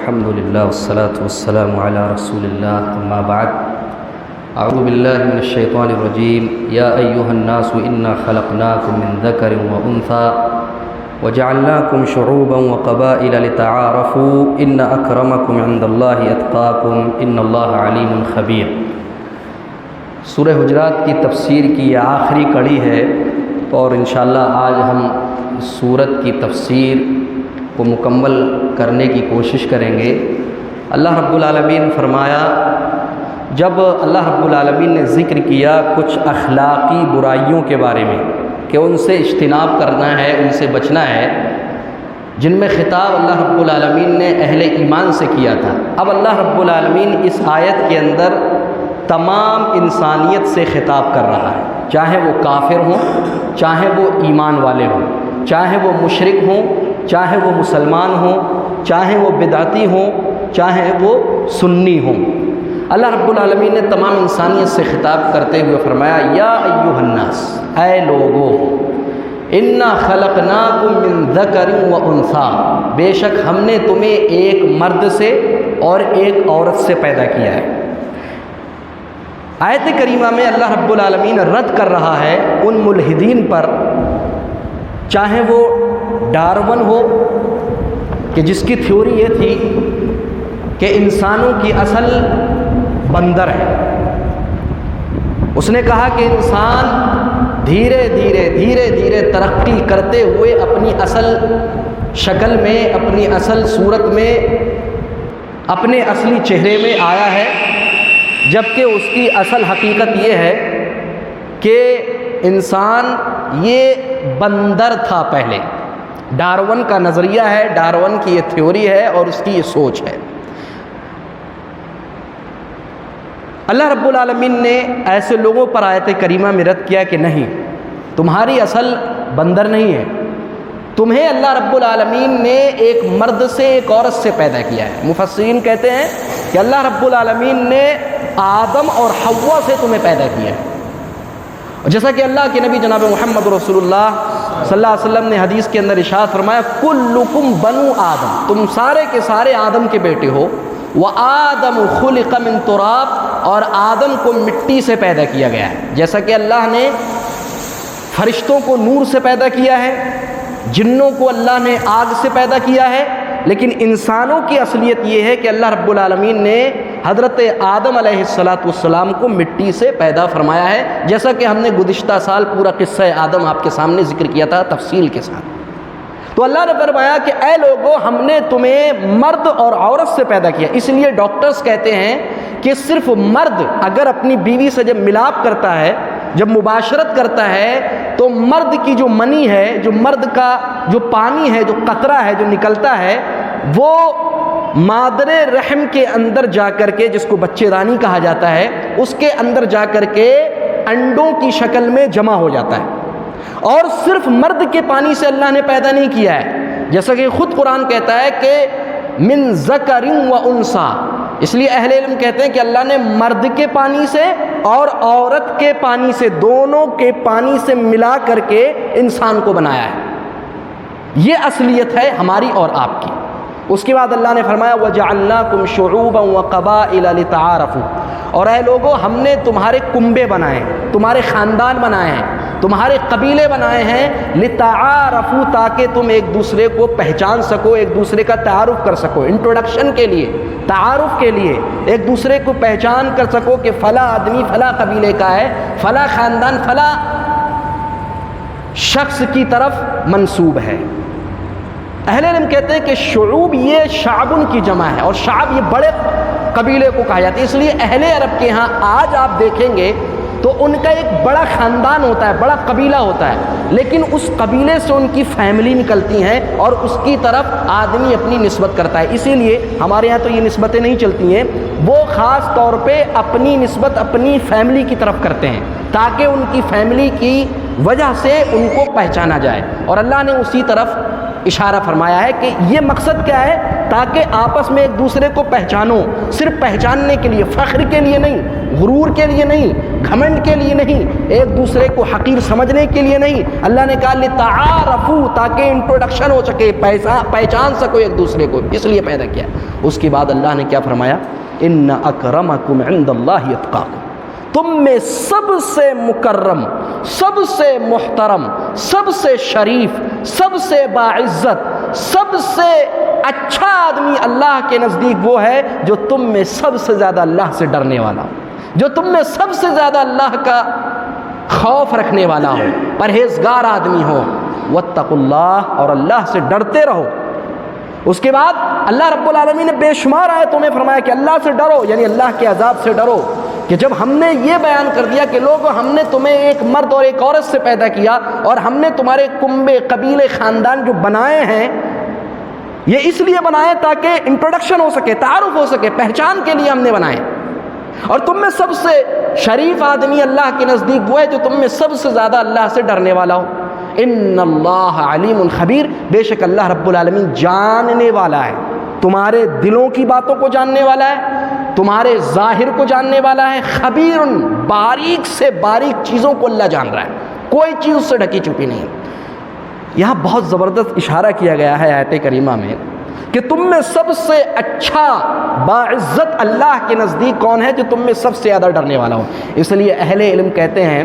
الحمد للہ والصلاة والسلام علی رسول اللہ اما بعد اعوذ باللہ من الشیطان الرجیم یا ایہا الناس انا خلقناکم من ذکر وانثی وجعلناکم شعوبا وقبائل لتعارفوا ان اکرمکم عند اللہ اتقاکم ان اللہ علیم خبیر۔ سورہ حجرات کی تفسیر کی یہ آخری کڑی ہے اور انشاءاللہ آج ہم سورت کی تفسیر کو مکمل کرنے کی کوشش کریں گے۔ اللہ رب العالمین فرمایا، جب اللہ رب العالمین نے ذکر کیا کچھ اخلاقی برائیوں کے بارے میں کہ ان سے اجتناب کرنا ہے، ان سے بچنا ہے، جن میں خطاب اللہ رب العالمین نے اہل ایمان سے کیا تھا، اب اللہ رب العالمین اس آیت کے اندر تمام انسانیت سے خطاب کر رہا ہے، چاہے وہ کافر ہوں، چاہے وہ ایمان والے ہوں، چاہے وہ مشرک ہوں، چاہے وہ مسلمان ہوں، چاہے وہ بدعتی ہوں، چاہے وہ سنی ہوں۔ اللہ رب العالمین نے تمام انسانیت سے خطاب کرتے ہوئے فرمایا، یا ایھا الناس، اے لوگو، انا خلقناکم من ذکر و انثی، بے شک ہم نے تمہیں ایک مرد سے اور ایک عورت سے پیدا کیا ہے۔ آیت کریمہ میں اللہ رب العالمین رد کر رہا ہے ان ملحدین پر، چاہے وہ ڈارون ہو کہ جس کی تھیوری یہ تھی کہ انسانوں کی اصل بندر ہے۔ اس نے کہا کہ انسان دھیرے دھیرے ترقی کرتے ہوئے اپنی اصل شکل میں، اپنی اصل صورت میں، اپنے اصلی چہرے میں آیا ہے، جبکہ اس کی اصل حقیقت یہ ہے کہ انسان یہ بندر تھا پہلے۔ ڈارون کا نظریہ ہے، ڈارون کی یہ تھیوری ہے اور اس کی یہ سوچ ہے۔ اللہ رب العالمین نے ایسے لوگوں پر آیت کریمہ میں رد کیا کہ نہیں، تمہاری اصل بندر نہیں ہے، تمہیں اللہ رب العالمین نے ایک مرد سے ایک عورت سے پیدا کیا ہے۔ مفسرین کہتے ہیں کہ اللہ رب العالمین نے آدم اور حوا سے تمہیں پیدا کیا ہے، جیسا کہ اللہ کے نبی جناب محمد رسول اللہ صلی اللہ علیہ وسلم نے حدیث کے اندر ارشاد فرمایا، کلکم بنو آدم، تم سارے کے سارے آدم کے بیٹے ہو، وآدم خلق من تراب، اور آدم کو مٹی سے پیدا کیا گیا ہے۔ جیسا کہ اللہ نے فرشتوں کو نور سے پیدا کیا ہے، جنوں کو اللہ نے آگ سے پیدا کیا ہے، لیکن انسانوں کی اصلیت یہ ہے کہ اللہ رب العالمین نے حضرت آدم علیہ السلام کو مٹی سے پیدا فرمایا ہے، جیسا کہ ہم نے گزشتہ سال پورا قصہ آدم آپ کے سامنے ذکر کیا تھا تفصیل کے ساتھ۔ تو اللہ نے فرمایا کہ اے لوگو، ہم نے تمہیں مرد اور عورت سے پیدا کیا۔ اس لیے ڈاکٹرز کہتے ہیں کہ صرف مرد اگر اپنی بیوی سے جب ملاپ کرتا ہے، جب مباشرت کرتا ہے، تو مرد کی جو منی ہے، جو مرد کا جو پانی ہے، جو قطرہ ہے جو نکلتا ہے، وہ مادر رحم کے اندر جا کر کے، جس کو بچے رانی کہا جاتا ہے، اس کے اندر جا کر کے انڈوں کی شکل میں جمع ہو جاتا ہے۔ اور صرف مرد کے پانی سے اللہ نے پیدا نہیں کیا ہے، جیسا کہ خود قرآن کہتا ہے کہ من ذکر و انثی، اس لیے اہل علم کہتے ہیں کہ اللہ نے مرد کے پانی سے اور عورت کے پانی سے، دونوں کے پانی سے ملا کر کے انسان کو بنایا ہے۔ یہ اصلیت ہے ہماری اور آپ کی۔ اس کے بعد اللہ نے فرمایا، وَجَعَلْنَاكُمْ شُعُوبًا وَقَبَائِلَ لِتَعَارَفُوا، اور اے لوگو، ہم نے تمہارے کنبے بنائے ہیں، تمہارے خاندان بنائے ہیں، تمہارے قبیلے بنائے ہیں، لِتَعَارَفُوا، تاکہ تم ایک دوسرے کو پہچان سکو، ایک دوسرے کا تعارف کر سکو، انٹروڈکشن کے لیے، تعارف کے لیے ایک دوسرے کو پہچان کر سکو کہ فلاں آدمی فلاں قبیلے کا ہے، فلاں خاندان فلاں شخص کی طرف منسوب ہے۔ اہل علم کہتے ہیں کہ شعوب یہ شعبن کی جمع ہے، اور شعب یہ بڑے قبیلے کو کہا جاتا ہے۔ اس لیے اہل عرب کے ہاں آج آپ دیکھیں گے تو ان کا ایک بڑا خاندان ہوتا ہے، بڑا قبیلہ ہوتا ہے، لیکن اس قبیلے سے ان کی فیملی نکلتی ہیں اور اس کی طرف آدمی اپنی نسبت کرتا ہے۔ اسی لیے ہمارے ہاں تو یہ نسبتیں نہیں چلتی ہیں، وہ خاص طور پہ اپنی نسبت اپنی فیملی کی طرف کرتے ہیں تاکہ ان کی فیملی کی وجہ سے ان کو پہچانا جائے، اور اللہ نے اسی طرف اشارہ فرمایا ہے کہ یہ مقصد کیا ہے، تاکہ آپس میں ایک دوسرے کو پہچانو، صرف پہچاننے کے لیے، فخر کے لیے نہیں، غرور کے لیے نہیں، گھمنڈ کے لیے نہیں، ایک دوسرے کو حقیر سمجھنے کے لیے نہیں، اللہ نے کہا لتعارفوا، تاکہ انٹروڈکشن ہو سکے، پہچان سکو ایک دوسرے کو، اس لیے پیدا کیا۔ اس کے بعد اللہ نے کیا فرمایا؟ ان اکرمکم عند اللہ اتقاکم، تم میں سب سے مکرم، سب سے محترم، سب سے شریف، سب سے باعزت، سب سے اچھا آدمی اللہ کے نزدیک وہ ہے جو تم میں سب سے زیادہ اللہ سے ڈرنے والا ہو، جو تم میں سب سے زیادہ اللہ کا خوف رکھنے والا ہو، پرہیزگار آدمی ہو۔ واتقوا اللہ، اور اللہ سے ڈرتے رہو۔ اس کے بعد اللہ رب العالمین نے بے شمار آیتوں میں فرمایا کہ اللہ سے ڈرو، یعنی اللہ کے عذاب سے ڈرو۔ کہ جب ہم نے یہ بیان کر دیا کہ لوگوں ہم نے تمہیں ایک مرد اور ایک عورت سے پیدا کیا، اور ہم نے تمہارے کنبے، قبیلے، خاندان جو بنائے ہیں، یہ اس لیے بنائے تاکہ انٹروڈکشن ہو سکے، تعارف ہو سکے، پہچان کے لیے ہم نے بنائے، اور تم میں سب سے شریف آدمی اللہ کے نزدیک وہ ہے جو تم میں سب سے زیادہ اللہ سے ڈرنے والا ہو۔ ان اللہ علیم خبیر، بے شک اللہ رب العالمین جاننے والا ہے، تمہارے دلوں کی باتوں کو جاننے والا ہے، تمہارے ظاہر کو جاننے والا ہے، خبیر، باریک سے باریک چیزوں کو اللہ جان رہا ہے، کوئی چیز اس سے ڈھکی چھپی نہیں ہے۔ یہاں بہت زبردست اشارہ کیا گیا ہے آیت کریمہ میں کہ تم میں سب سے اچھا باعزت اللہ کے نزدیک کون ہے جو تم میں سب سے زیادہ ڈرنے والا ہو۔ اس لیے اہل علم کہتے ہیں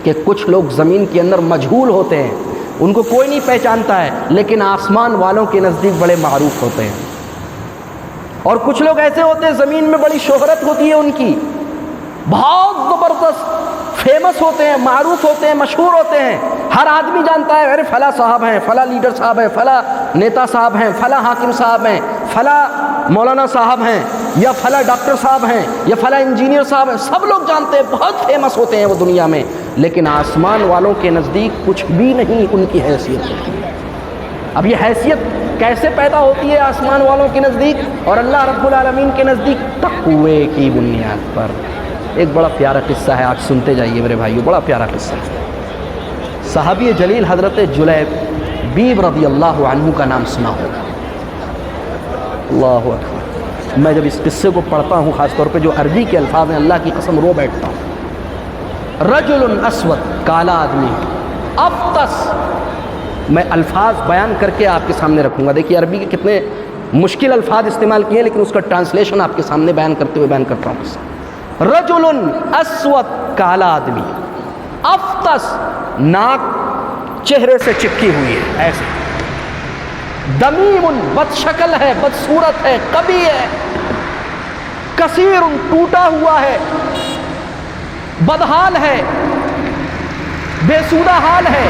کہ کچھ لوگ زمین کے اندر مجہول ہوتے ہیں، ان کو کوئی نہیں پہچانتا ہے، لیکن آسمان والوں کے نزدیک بڑے معروف ہوتے ہیں، اور کچھ لوگ ایسے ہوتے ہیں زمین میں بڑی شہرت ہوتی ہے ان کی، بہت زبردست فیمس ہوتے ہیں، معروف ہوتے ہیں، مشہور ہوتے ہیں، ہر آدمی جانتا ہے ارے فلاں صاحب ہیں، فلاں لیڈر صاحب ہیں، فلاں نیتا صاحب ہیں، فلاں حاکم صاحب ہیں، فلاں مولانا صاحب ہیں، یا فلاں ڈاکٹر صاحب ہیں، یا فلاں انجینئر صاحب ہیں، سب لوگ جانتے ہیں، بہت فیمس ہوتے ہیں وہ دنیا میں، لیکن آسمان والوں کے نزدیک کچھ بھی نہیں ان کی حیثیت۔ اب یہ حیثیت کیسے پیدا ہوتی ہے آسمان والوں کے نزدیک اور اللہ رب العالمین کے نزدیک؟ تقوی کی بنیاد پر۔ ایک بڑا پیارا قصہ ہے، آج سنتے جائیے میرے بھائیو، بڑا پیارا قصہ ہے۔ صحابی جلیل حضرت جلیبیب رضی اللہ عنہ کا نام سنا ہوگا۔ اللہ اکبر، میں جب اس قصے کو پڑھتا ہوں، خاص طور پہ جو عربی کے الفاظ ہیں، اللہ کی قسم رو بیٹھتا ہوں۔ رجل اسود، کالا آدمی، افطس، میں الفاظ بیان کر کے آپ کے سامنے رکھوں گا۔ دیکھیے عربی کے کتنے مشکل الفاظ استعمال کیے ہیں، لیکن اس کا ٹرانسلیشن آپ کے سامنے بیان کرتے ہوئے بیان کرتا ہوں۔ رجل اسود، کالا آدمی، افطس، ناک چہرے سے چپکی ہوئی ہے ایسے، دمیم، بد شکل ہے، بدصورت ہے، قبیح ہے، کثیر، ٹوٹا ہوا ہے، بدحال ہے، بے سودہ حال ہے،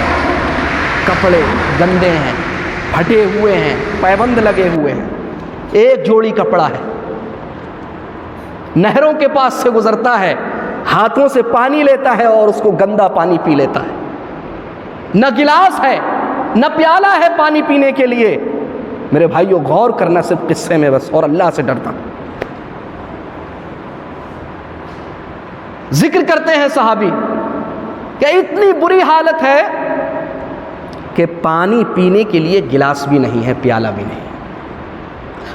کپڑے گندے ہیں، پھٹے ہوئے ہیں، پیبند لگے ہوئے ہیں، ایک جوڑی کپڑا ہے، نہروں کے پاس سے گزرتا ہے، ہاتھوں سے پانی لیتا ہے اور اس کو گندا پانی پی لیتا ہے، نہ گلاس ہے نہ پیالہ ہے پانی پینے کے لیے۔ میرے بھائیو غور کرنا صرف قصے میں بس، اور اللہ سے ڈرتا۔ ذکر کرتے ہیں صحابی کہ اتنی بری حالت ہے کہ پانی پینے کے لیے گلاس بھی نہیں ہے، پیالہ بھی نہیں ہے۔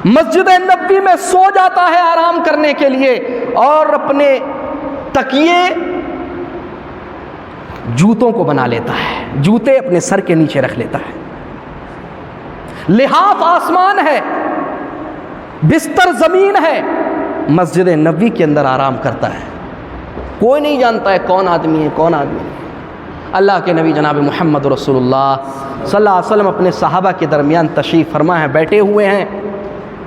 مسجد نبوی میں سو جاتا ہے آرام کرنے کے لیے، اور اپنے تکیے جوتوں کو بنا لیتا ہے، جوتے اپنے سر کے نیچے رکھ لیتا ہے، لحاف آسمان ہے، بستر زمین ہے، مسجد نبوی کے اندر آرام کرتا ہے۔ کوئی نہیں جانتا ہے کون آدمی ہے، کون آدمی ہے۔ اللہ کے نبی جناب محمد رسول اللہ صلی اللہ علیہ وسلم اپنے صحابہ کے درمیان تشریف فرما ہیں، بیٹھے ہوئے ہیں۔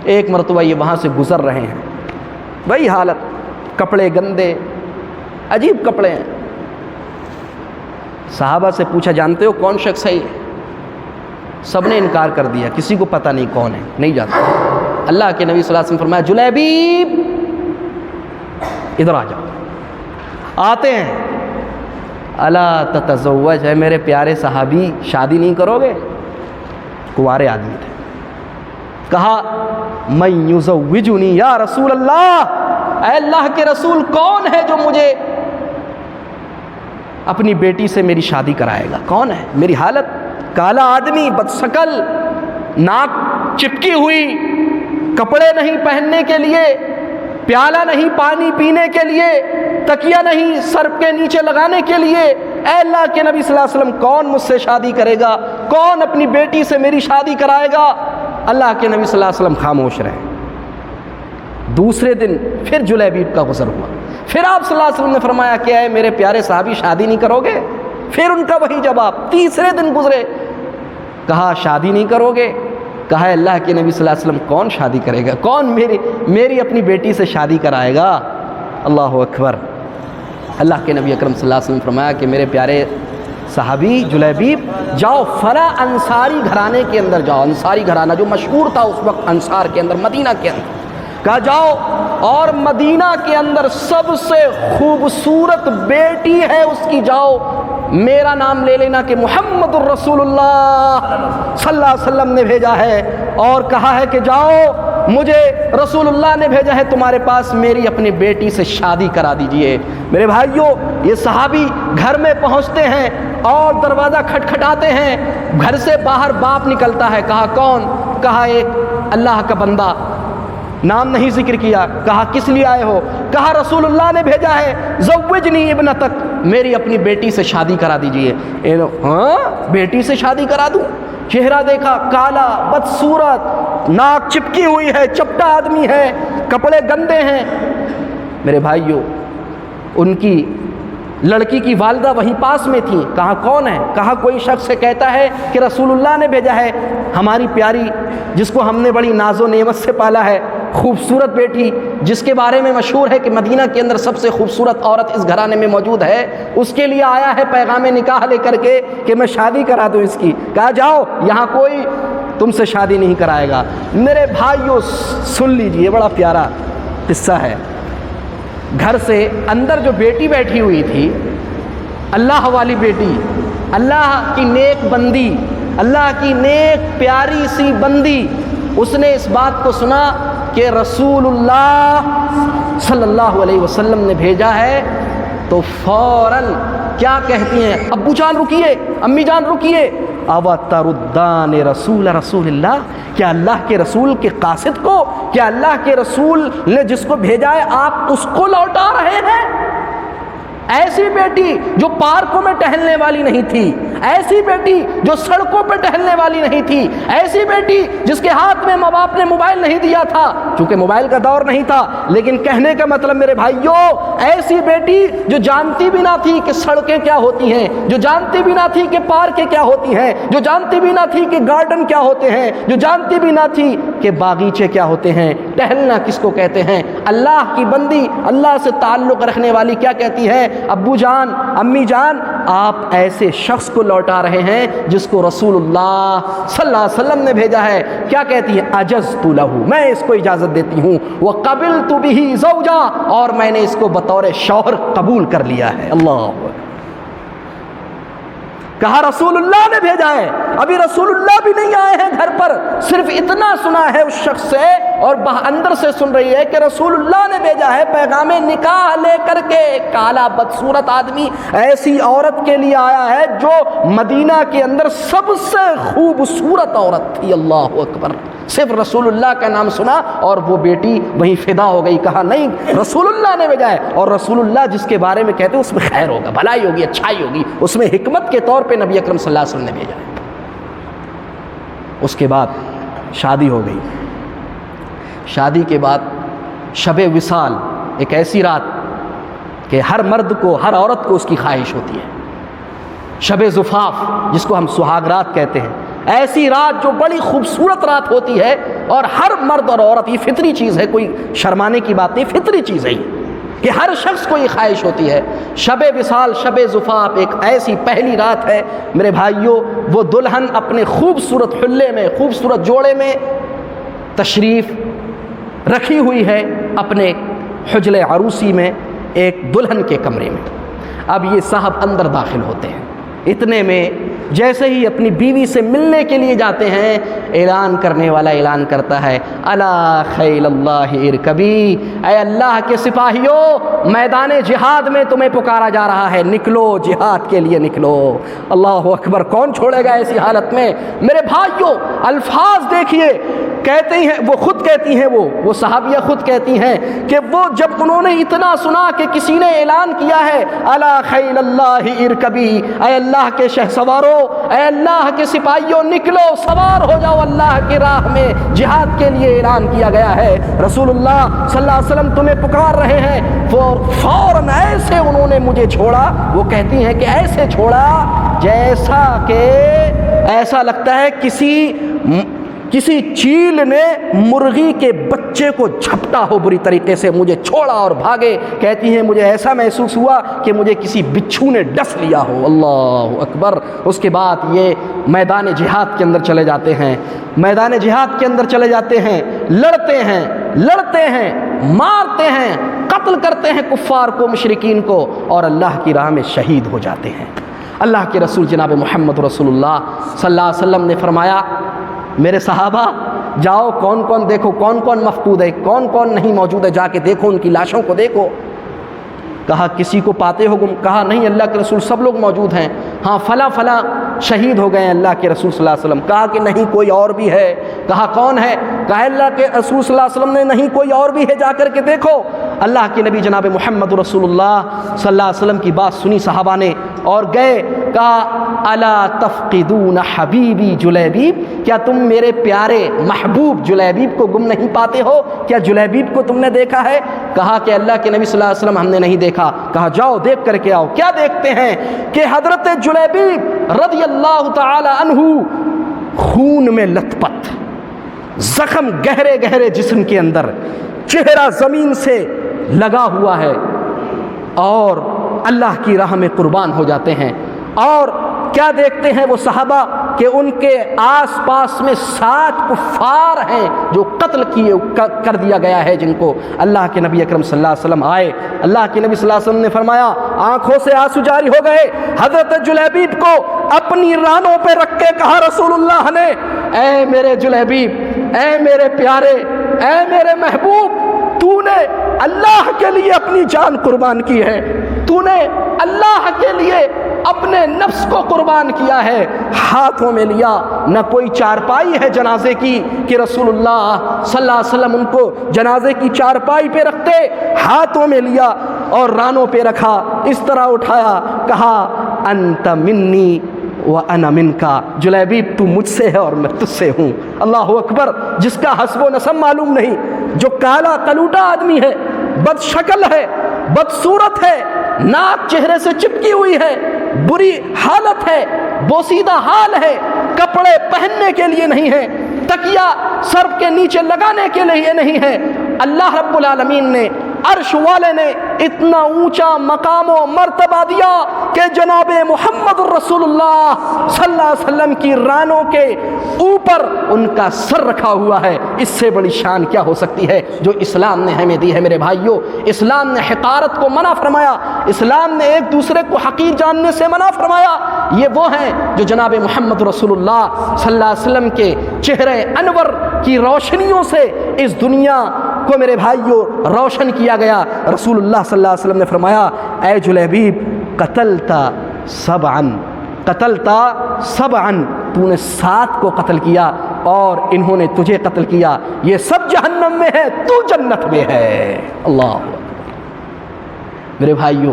ایک مرتبہ یہ وہاں سے گزر رہے ہیں، وہی حالت، کپڑے گندے، عجیب کپڑے ہیں۔ صحابہ سے پوچھا جانتے ہو کون شخص ہے یہ؟ سب نے انکار کر دیا، کسی کو پتہ نہیں کون ہے، نہیں جانتا۔ اللہ کے نبی صلی اللہ علیہ وسلم فرمایا جلیبیب ادھر آ جاؤ۔ آتے ہیں، الا تتزوج، ہے میرے پیارے صحابی شادی نہیں کرو گے؟ کنوارے آدمی تھے۔ کہا من یزوجنی یا رسول اللہ، اے اللہ کے رسول کون ہے جو مجھے اپنی بیٹی سے میری شادی کرائے گا؟ کون ہے؟ میری حالت، کالا آدمی، بدشکل، ناک چپکی ہوئی، کپڑے نہیں پہننے کے لیے، پیالہ نہیں پانی پینے کے لیے، تکیہ نہیں سر کے نیچے لگانے کے لیے، اے اللہ کے نبی صلی اللہ علیہ وسلم کون مجھ سے شادی کرے گا، کون اپنی بیٹی سے میری شادی کرائے گا؟ اللہ کے نبی صلی اللہ علیہ وسلم خاموش رہے۔ دوسرے دن پھر جلیبیب کا گزر ہوا، پھر آپ صلی اللہ علیہ وسلم نے فرمایا کہ اے میرے پیارے صحابی شادی نہیں کرو گے؟ پھر ان کا وہی جواب۔ تیسرے دن گزرے، کہا شادی نہیں کرو گے؟ کہا اللہ کے نبی صلی اللہ علیہ وسلم کون شادی کرے گا، کون میری اپنی بیٹی سے شادی کرائے گا؟ اللہ اکبر۔ اللہ کے نبی اکرم صلی اللہ علیہ وسلم فرمایا کہ میرے پیارے صحابی جلیبیب جاؤ فلاں انصاری گھرانے کے اندر جاؤ، انصاری گھرانہ جو مشہور تھا اس وقت انصار کے اندر، مدینہ کے اندر، کہا جاؤ اور مدینہ کے اندر سب سے خوبصورت بیٹی ہے اس کی، جاؤ میرا نام لے لینا کہ محمد الرسول اللہ صلی اللہ علیہ وسلم نے بھیجا ہے، اور کہا ہے کہ جاؤ مجھے رسول اللہ نے بھیجا ہے تمہارے پاس، میری اپنی بیٹی سے شادی کرا دیجئے۔ میرے بھائیوں، یہ صحابی گھر میں پہنچتے ہیں اور دروازہ کھٹکھٹاتے ہیں، گھر سے باہر باپ نکلتا ہے، کہا کون؟ کہا ایک اللہ کا بندہ، نام نہیں ذکر کیا، کہا کس لیے آئے ہو؟ کہا رسول اللہ نے بھیجا ہے زوجنی ابنتک، میری اپنی بیٹی سے شادی کرا دیجئے۔ ہاں بیٹی سے شادی کرا دوں؟ چہرہ دیکھا کالا بدصورت، ناک چپکی ہوئی ہے، چپٹا آدمی ہے، کپڑے گندے ہیں۔ میرے بھائیوں، ان کی لڑکی کی والدہ وہیں پاس میں تھی، کہا کون ہے؟ کہا کوئی شخص سے کہتا ہے کہ رسول اللہ نے بھیجا ہے ہماری پیاری جس کو ہم نے بڑی ناز و نعمت سے پالا ہے، خوبصورت بیٹی جس کے بارے میں مشہور ہے کہ مدینہ کے اندر سب سے خوبصورت عورت اس گھرانے میں موجود ہے، اس کے لیے آیا ہے پیغام نکاح لے کر کے کہ میں شادی کرا دوں اس کی۔ کہا جاؤ یہاں کوئی تم سے شادی نہیں کرائے گا۔ میرے بھائیوں سن لیجئے، بڑا پیارا قصہ ہے۔ گھر سے اندر جو بیٹی بیٹھی ہوئی تھی، اللہ والی بیٹی، اللہ کی نیک بندی، اللہ کی نیک پیاری سی بندی، اس نے اس بات کو سنا کہ رسول اللہ صلی اللہ علیہ وسلم نے بھیجا ہے، تو فوراً کیا کہتی ہیں؟ ابو جان رکیے، امی جان رکیے، اوتردان رسول اللہ، کیا اللہ کے رسول کے قاصد کو، کیا اللہ کے رسول نے جس کو بھیجا ہے آپ اس کو لوٹا رہے ہیں؟ ایسی بیٹی جو پارکوں میں ٹہلنے والی نہیں تھی، ایسی بیٹی جو سڑکوں پہ ٹہلنے والی نہیں تھی، ایسی بیٹی جس کے ہاتھ میں ماں باپ نے موبائل نہیں دیا تھا، چونکہ موبائل کا دور نہیں تھا، لیکن کہنے کا مطلب میرے بھائیوں، ایسی بیٹی جو جانتی بھی نہ تھی کہ سڑکیں کیا ہوتی ہیں، جو جانتی بھی نہ تھی کہ پارکیں کیا ہوتی ہیں، جو جانتی بھی نہ تھی کہ گارڈن کیا ہوتے ہیں، جو جانتی بھی نہ تھی کہ باغیچے کیا ہوتے ہیں، ٹہلنا کس کو کہتے ہیں، اللہ کی بندی، اللہ سے تعلق رکھنے والی کیا کہتی ہے؟ ابو جان، امی جان، آپ ایسے شخص کو لوٹا رہے ہیں جس کو رسول اللہ صلی اللہ علیہ وسلم نے بھیجا ہے۔ کیا کہتی ہے؟ اجزت لہ، میں اس کو اجازت دیتی ہوں، وقبلت بہ زوجا، اور میں نے اس کو بطور شوہر قبول کر لیا ہے۔ اللہ، کہا رسول اللہ نے بھیجا ہے، ابھی رسول اللہ بھی نہیں آئے ہیں گھر پر، صرف اتنا سنا ہے اس شخص سے، اور اندر سے سن رہی ہے کہ رسول اللہ نے بھیجا ہے پیغام نکاح لے کر کے۔ کالا بدصورت آدمی ایسی عورت کے لیے آیا ہے جو مدینہ کے اندر سب سے خوبصورت عورت تھی۔ اللہ اکبر، صرف رسول اللہ کا نام سنا اور وہ بیٹی وہیں فدا ہو گئی، کہا نہیں رسول اللہ نے بھیجا ہے، اور رسول اللہ جس کے بارے میں کہتے ہیں اس میں خیر ہوگا، بھلائی ہوگی، اچھائی ہوگی، اس میں حکمت کے طور پہ نبی اکرم صلی اللہ علیہ وسلم نے بھیجا ہے۔ اس کے بعد شادی ہو گئی۔ شادی کے بعد شب وصال، ایک ایسی رات کہ ہر مرد کو، ہر عورت کو اس کی خواہش ہوتی ہے۔ شب زفاف جس کو ہم سہاگ رات کہتے ہیں، ایسی رات جو بڑی خوبصورت رات ہوتی ہے، اور ہر مرد اور عورت، یہ فطری چیز ہے، کوئی شرمانے کی بات نہیں، فطری چیز ہے کہ ہر شخص کو یہ خواہش ہوتی ہے۔ شب وصال، شب زفاف ایک ایسی پہلی رات ہے میرے بھائیوں، وہ دلہن اپنے خوبصورت حلے میں، خوبصورت جوڑے میں تشریف رکھی ہوئی ہے اپنے حجل عروسی میں، ایک دلہن کے کمرے میں۔ اب یہ صاحب اندر داخل ہوتے ہیں، اتنے میں جیسے ہی اپنی بیوی سے ملنے کے لیے جاتے ہیں، اعلان کرنے والا اعلان کرتا ہے، الا خیل اللہ ارکبی، اے اللہ کے سپاہیوں، میدان جہاد میں تمہیں پکارا جا رہا ہے، نکلو جہاد کے لیے نکلو۔ اللہ اکبر، کون چھوڑے گا ایسی حالت میں؟ میرے بھائیوں، الفاظ دیکھیے، کہتے ہیں وہ خود کہتی ہیں، وہ صحابیہ خود کہتی ہیں کہ وہ جب انہوں نے اتنا سنا کہ کسی نے اعلان کیا ہے الا خیل اللہ ارکبی، اے اللہ کے شہسواروں، اے اللہ کے سپاہیوں، نکلو، سوار ہو جاؤ اللہ کی راہ میں، جہاد کے لیے اعلان کیا گیا ہے، رسول اللہ صلی اللہ علیہ وسلم تمہیں پکار رہے ہیں۔ فوراً ایسے انہوں نے مجھے چھوڑا، وہ کہتی ہیں کہ ایسے چھوڑا جیسا کہ ایسا لگتا ہے کسی چیل نے مرغی کے بچے کو جھپٹا ہو بری طریقے سے، مجھے چھوڑا اور بھاگے۔ کہتی ہیں مجھے ایسا محسوس ہوا کہ مجھے کسی بچھو نے ڈس لیا ہو۔ اللہ اکبر۔ اس کے بعد یہ میدان جہاد کے اندر چلے جاتے ہیں، میدان جہاد کے اندر چلے جاتے ہیں، لڑتے ہیں، مارتے ہیں، قتل کرتے ہیں کفار کو، مشرکین کو، اور اللہ کی راہ میں شہید ہو جاتے ہیں۔ اللہ کے رسول جناب محمد رسول اللہ صلی اللہ علیہ وسلم نے فرمایا، میرے صحابہ جاؤ، کون کون دیکھو، کون کون مفقود ہے، کون کون نہیں موجود ہے، جا کے دیکھو، ان کی لاشوں کو دیکھو۔ کہا کسی کو پاتے ہو؟ کہا نہیں اللہ کے رسول سب لوگ موجود ہیں، ہاں فلاں فلاں شہید ہو گئے ہیں اللہ کے رسول صلی اللہ علیہ وسلم۔ کہا کہ نہیں کوئی اور بھی ہے۔ کہا کون ہے؟ کہا اللہ کے رسول صلی اللہ علیہ وسلم نے نہیں کوئی اور بھی ہے، جا کر کے دیکھو۔ اللہ کے نبی جناب محمد رسول اللہ صلی اللہ علیہ وسلم کی بات سنی صحابہ نے اور گئے۔ کہا الا تفقدون حبیبی جلیبیب، کیا تم میرے پیارے محبوب جلیبیب کو گم نہیں پاتے ہو؟ کیا جلیبیب کو تم نے دیکھا ہے؟ کہا کہ اللہ کے نبی صلی اللہ علیہ وسلم ہم نے نہیں دیکھا۔ کہا جاؤ دیکھ کر کے آؤ۔ کیا دیکھتے ہیں کہ حضرت جلیبیب رضی اللہ تعالی عنہ خون میں لت پت، زخم گہرے گہرے جسم کے اندر، چہرہ زمین سے لگا ہوا ہے، اور اللہ کی راہ میں قربان ہو جاتے ہیں۔ اور کیا دیکھتے ہیں وہ صحابہ کہ ان کے آس پاس میں 7 کفار ہیں جو قتل کر دیا گیا ہے، جن کو اللہ کے نبی اکرم صلی اللہ علیہ وسلم آئے۔ اللہ کے نبی صلی اللہ علیہ وسلم نے فرمایا، آنکھوں سے آنسو جاری ہو گئے، حضرت جلیبیب کو اپنی رانوں پہ رکھ کے کہا رسول اللہ نے، اے میرے جلیبیب، اے میرے پیارے، اے میرے محبوب، تو نے اللہ کے لیے اپنی جان قربان کی ہے، تو نے اللہ کے لیے اپنے نفس کو قربان کیا ہے۔ ہاتھوں میں لیا، نہ کوئی چارپائی ہے جنازے کی کہ رسول اللہ صلی اللہ علیہ وسلم ان کو جنازے کی چارپائی پہ رکھتے، ہاتھوں میں لیا اور رانوں پہ رکھا، اس طرح اٹھایا، کہا انت منی وَأَنَا مِنْكَ، جلیبیب تو مجھ سے ہے اور میں تجھ سے ہوں۔ اللہ اکبر۔ جس کا حسب و نسب معلوم نہیں، جو کالا کلوٹا آدمی ہے، بد شکل ہے، بدصورت ہے، ناک چہرے سے چپکی ہوئی ہے، بری حالت ہے، بوسیدہ حال ہے، کپڑے پہننے کے لیے نہیں ہے، تکیہ سر کے نیچے لگانے کے لیے نہیں ہے، اللہ رب العالمین نے، عرش والے نے اتنا اونچا مقام و مرتبہ دیا کہ جناب محمد الرسول اللہ صلی اللہ علیہ وسلم کی رانوں کے اوپر ان کا سر رکھا ہوا ہے۔ اس سے بڑی شان کیا ہو سکتی ہے جو اسلام نے ہمیں دی ہے میرے بھائیوں۔ اسلام نے حقارت کو منع فرمایا، اسلام نے ایک دوسرے کو حقیر جاننے سے منع فرمایا۔ یہ وہ ہیں جو جناب محمد رسول اللہ صلی اللہ علیہ وسلم کے چہرے انور کی روشنیوں سے اس دنیا کو میرے بھائیوں روشن کیا گیا۔ رسول اللہ صلی اللہ علیہ وسلم نے فرمایا، اے جلیبیب قتلتا سبعا، تو نے 7 کو قتل کیا اور انہوں نے تجھے قتل کیا، یہ سب جہنم میں ہے، تو جنت میں ہے۔ اللہ میرے بھائیوں،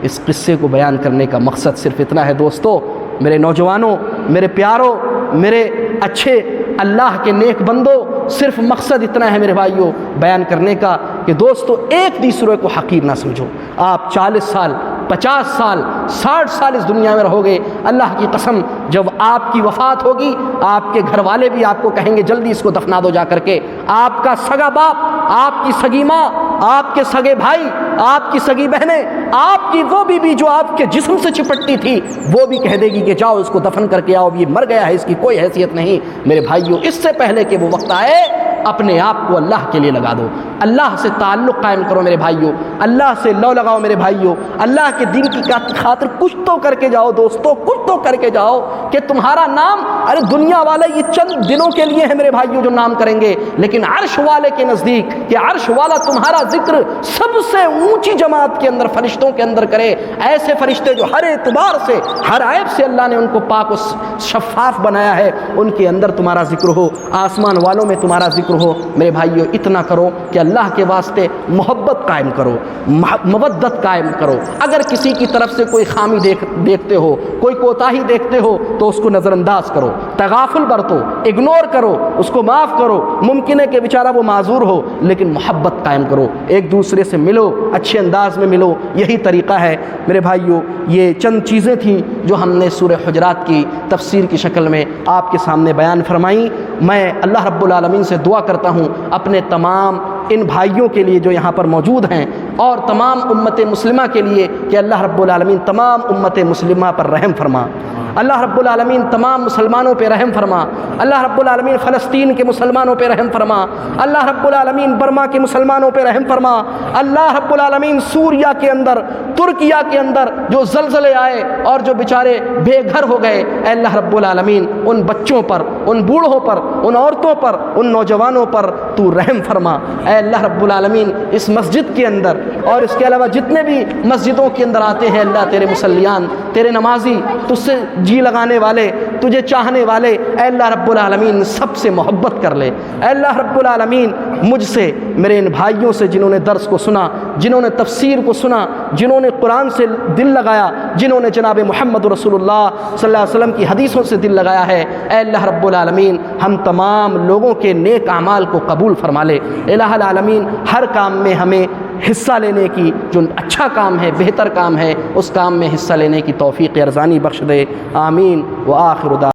اس قصے کو بیان کرنے کا مقصد صرف اتنا ہے دوستو، میرے نوجوانوں، میرے پیاروں، میرے اچھے اللہ کے نیک بندوں، صرف مقصد اتنا ہے میرے بھائیوں بیان کرنے کا کہ دوستو ایک دوسرے کو حقیر نہ سمجھو۔ آپ 40 سال، 50 سال، 60 سال اس دنیا میں رہو گے، اللہ کی قسم جب آپ کی وفات ہوگی آپ کے گھر والے بھی آپ کو کہیں گے جلدی اس کو دفنا دو جا کر کے۔ آپ کا سگا باپ، آپ کی سگی ماں، آپ کے سگے بھائی، آپ کی سگی بہنیں، آپ کی وہ بیوی جو آپ کے جسم سے چپٹتی تھی، وہ بھی کہہ دے گی کہ جاؤ اس کو دفن کر کے آؤ، یہ مر گیا ہے، اس کی کوئی حیثیت نہیں۔ میرے بھائیوں، اس سے پہلے کہ وہ وقت آئے اپنے آپ کو اللہ کے لیے لگا دو، اللہ سے تعلق قائم کرو میرے بھائیوں، اللہ سے لو لگاؤ میرے بھائیوں، اللہ کے دین کی خاطر کچھ تو کر کے جاؤ دوستو، کچھ تو کر کے جاؤ کہ تمہارا نام، ارے دنیا والے یہ چند دنوں کے لیے ہے میرے بھائیوں جو نام کریں گے، لیکن عرش والے کے نزدیک کہ عرش والا تمہارا ذکر سب سے اونچی جماعت کے اندر فرشتوں کے اندر کرے، ایسے فرشتے جو ہر اعتبار سے ہر عیب سے اللہ نے ان کو پاک و شفاف بنایا ہے، ان کے اندر تمہارا ذکر ہو، آسمان والوں میں تمہارا ذکر ہو میرے بھائیوں۔ اتنا کرو کہ اللہ کے واسطے محبت قائم کرو، مودت قائم کرو، اگر کسی کی طرف سے کوئی خامی دیکھتے ہو، کوئی کوتاہی دیکھتے ہو تو اس کو نظر انداز کرو، تغافل برتو، اگنور کرو، اس کو معاف کرو، ممکن ہے کہ بیچارہ وہ معذور ہو لیکن محبت قائم کرو، ایک دوسرے سے ملو، اچھے انداز میں ملو، یہی طریقہ ہے میرے بھائیوں۔ یہ چند چیزیں تھیں جو ہم نے سورہ حجرات کی تفسیر کی شکل میں آپ کے سامنے بیان فرمائیں۔ میں اللہ رب العالمین سے دعا کرتا ہوں اپنے تمام ان بھائیوں کے لیے جو یہاں پر موجود ہیں اور تمام امت مسلمہ کے لیے کہ اللہ رب العالمین تمام امت مسلمہ پر رحم فرما، اللہ رب العالمین تمام مسلمانوں پہ رحم فرما، اللہ رب العالمین فلسطین کے مسلمانوں پہ رحم فرما، اللہ رب العالمین برما کے مسلمانوں پہ رحم فرما، اللہ رب العالمین سوریا کے اندر، ترکیہ کے اندر جو زلزلے آئے اور جو بیچارے بے گھر ہو گئے، اے اللہ رب العالمین ان بچوں پر، ان بوڑھوں پر، ان عورتوں پر، ان نوجوانوں پر تو رحم فرما، اے اللہ رب العالمین اس مسجد کے اندر اور اس کے علاوہ جتنے بھی مسجدوں کے اندر آتے ہیں اللہ تیرے مصلیان، تیرے نمازی، تجھ سے جی لگانے والے، تجھے چاہنے والے، اے اللہ رب العالمین سب سے محبت کر لے، اے اللہ رب العالمین مجھ سے، میرے ان بھائیوں سے جنہوں نے درس کو سنا، جنہوں نے تفسیر کو سنا، جنہوں نے قرآن سے دل لگایا، جنہوں نے جناب محمد رسول اللہ صلی اللہ علیہ وسلم کی حدیثوں سے دل لگایا ہے، اے اللہ رب العالمین ہم تمام لوگوں کے نیک اعمال کو قبول فرما لے، الہ العالمین ہر کام میں ہمیں حصہ لینے کی، جو اچھا کام ہے، بہتر کام ہے، اس کام میں حصہ لینے کی توفیق ارزانی بخش دے، آمین وآخر دعوانا